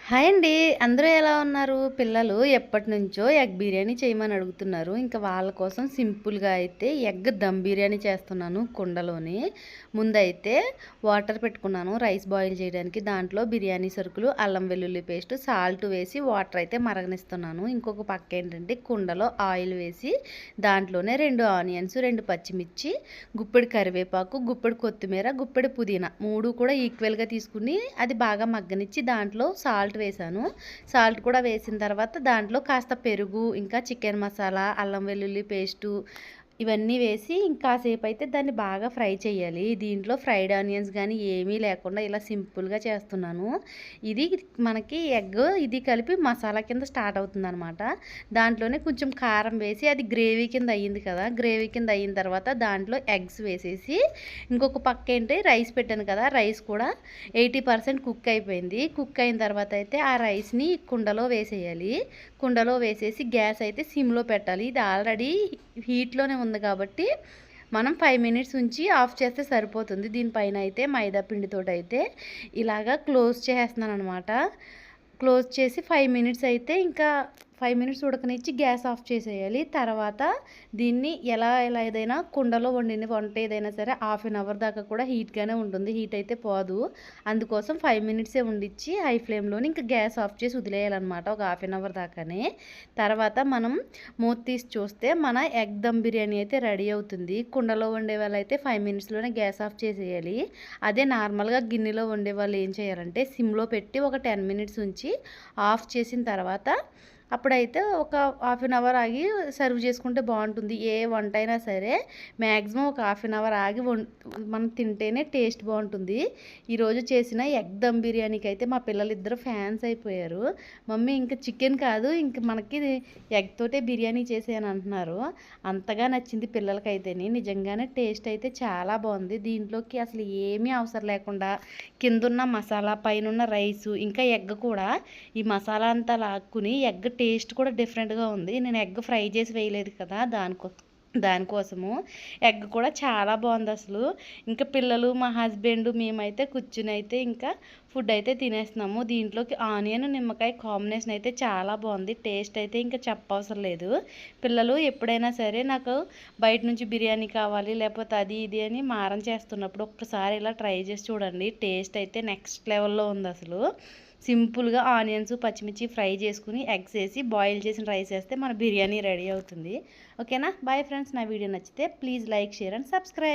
Hi అండి. అందరూ ఎలా ఉన్నారు? పిల్లలు ఎప్పటినుంచో ఎగ్ బిర్యానీ చేయమని అడుగుతున్నారు. ఇంకా వాళ్ళ కోసం సింపుల్‌గా అయితే ఎగ్ దమ్ బిర్యానీ చేస్తున్నాను కుండలోని. ముందైతే వాటర్ పెట్టుకున్నాను రైస్ బాయిల్ చేయడానికి. దాంట్లో బిర్యానీ సరుకులు, అల్లం వెల్లుల్లి పేస్ట్, సాల్ట్ వేసి వాటర్ అయితే మరగనిస్తున్నాను. ఇంకొక పక్క ఏంటంటే కుండలో ఆయిల్ వేసి దాంట్లోనే 2 ఆనియన్స్, 2 పచ్చిమిర్చి, గుప్పెడు కరివేపాకు, గుప్పెడు కొత్తిమీర, గుప్పెడు పుదీనా 3 కూడా ఈక్వల్‌గా తీసుకుని అది బాగా మగ్గనిచ్చి దాంట్లో సాల్ట్ వేసాను. సాల్ట్ కూడా వేసిన తర్వాత దాంట్లో కాస్త పెరుగు, ఇంకా చికెన్ మసాలా, అల్లం వెల్లుల్లి పేస్టు ఇవన్నీ వేసి ఇంకాసేపు అయితే దాన్ని బాగా ఫ్రై చేయాలి. దీంట్లో ఫ్రైడ్ ఆనియన్స్ కానీ ఏమీ లేకుండా ఇలా సింపుల్‌గా చేస్తున్నాను. ఇది మనకి ఎగ్ ఇది కలిపి మసాలా కింద స్టార్ట్ అవుతుందనమాట. దాంట్లోనే కొంచెం కారం వేసి అది గ్రేవీ కింద అయ్యింది కదా! గ్రేవీ కింద అయిన తర్వాత దాంట్లో ఎగ్స్ వేసేసి ఇంకొక పక్క ఏంటి రైస్ పెట్టాను కదా! రైస్ కూడా 80% కుక్ అయిపోయింది. కుక్ అయిన తర్వాత అయితే ఆ రైస్‌ని కుండలో వేసేయాలి. కుండలో వేసేసి గ్యాస్ అయితే సిమ్‌లో పెట్టాలి. ఇది ఆల్రెడీ హీట్‌లోనే ఉంది కాబట్టి మనం 5 మినిట్స్ ఉంచి ఆఫ్ చేస్తే సరిపోతుంది. దీనిపైన అయితే మైదా పిండితోటైతే ఇలాగా క్లోజ్ చేసేస్తున్నాననమాట. క్లోజ్ చేసి 5 మినిట్స్ అయితే ఇంకా 5 మినిట్స్ ఉడకనిచ్చి గ్యాస్ ఆఫ్ చేసేయాలి. తర్వాత దీన్ని ఎలా ఏదైనా కుండలో వండిన వంట ఏదైనా సరే హాఫ్ అన్ అవర్ దాకా కూడా హీట్‌గానే ఉంటుంది. హీట్ అయితే పోదు. అందుకోసం 5 మినిట్సే ఉండిచ్చి హై ఫ్లేమ్‌లోని ఇంకా గ్యాస్ ఆఫ్ చేసి వదిలేయాలన్నమాట ఒక హాఫ్ అన్ అవర్ దాకానే. తర్వాత మనం మూత తీసి చూస్తే మన ఎగ్ దమ్ బిర్యానీ అయితే రెడీ అవుతుంది. కుండలో వండే వాళ్ళైతే 5 మినిట్స్‌లోనే గ్యాస్ ఆఫ్ చేసేయాలి. అదే నార్మల్‌గా గిన్నెలో వండేవాళ్ళు ఏం చేయాలంటే సిమ్‌లో పెట్టి ఒక 10 మినిట్స్ ఉంచి ఆఫ్ చేసిన తర్వాత అప్పుడైతే ఒక హాఫ్ అన్ అవర్ ఆగి సర్వ్ చేసుకుంటే బాగుంటుంది. ఏ వంట అయినా సరే మ్యాక్సిమం ఒక హాఫ్ అన్ అవర్ ఆగి మనం తింటేనే టేస్ట్ బాగుంటుంది. ఈరోజు చేసిన ఎగ్ దమ్ బిర్యానీకి అయితే మా పిల్లలిద్దరూ ఫ్యాన్స్ అయిపోయారు. మమ్మీ ఇంకా చికెన్ కాదు ఇంక మనకి ఎగ్ తోటే బిర్యానీ చేసేయని అంటున్నారు. అంతగా నచ్చింది పిల్లలకైతేని. నిజంగానే టేస్ట్ అయితే చాలా బాగుంది. దీంట్లోకి అసలు ఏమీ అవసరం లేకుండా కిందున్న మసాలా పైనున్న రైసు ఇంకా ఎగ్ కూడా ఈ మసాలా అంతా లాక్కుని ఎగ్ టేస్ట్ కూడా డిఫరెంట్‌గా ఉంది. నేను ఎగ్ ఫ్రై చేసి వేయలేదు కదా! దానికోసము ఎగ్ కూడా చాలా బాగుందసలు. ఇంకా పిల్లలు, మా హస్బెండ్ మేమైతే కూర్చునైతే ఇంకా ఫుడ్ అయితే తినేస్తున్నాము. దీంట్లోకి ఆనియన్, నిమ్మకాయ కాంబినేషన్ అయితే చాలా బాగుంది. టేస్ట్ అయితే ఇంకా చెప్పవసరం లేదు. పిల్లలు ఎప్పుడైనా సరే నాకు బయట నుంచి బిర్యానీ కావాలి లేకపోతే అది ఇది అని మారం చేస్తున్నప్పుడు ఒక్కసారి ఇలా ట్రై చేసి చూడండి. టేస్ట్ అయితే నెక్స్ట్ లెవెల్‌లో ఉందసలు. సింపుల్‌గా ఆనియన్స్, పచ్చిమిర్చి ఫ్రై చేసుకుని ఎగ్స్ వేసి బాయిల్ చేసిన రైస్ వేస్తే మన బిర్యానీ రెడీ అవుతుంది. ఓకేనా? Bye friends. నా వీడియో నచ్చితే please like, share and subscribe.